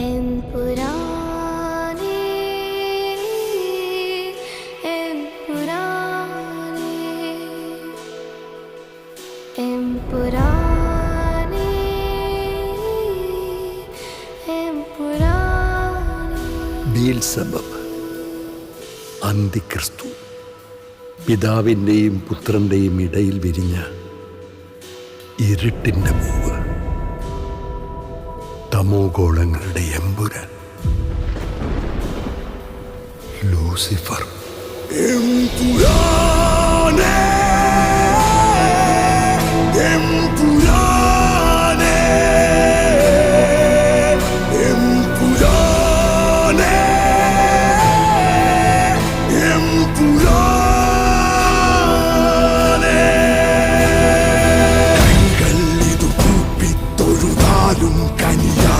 എമ്പുരാനേ, എമ്പുരാനേ, എമ്പുരാനേ, എമ്പുരാനേ. ബീൽസെബബ്, അന്തിക്രിസ്തു, പിതാവിൻ്റെയും പുത്രൻ്റെയും ഇടയിൽ വിരിഞ്ഞ ഇരുട്ടിൻ്റെ പൂവ്, തമോഗോളങ്ങളുടെ എമ്പുരാൻ, ലൂസിഫർ. എമ്പുരാനേ.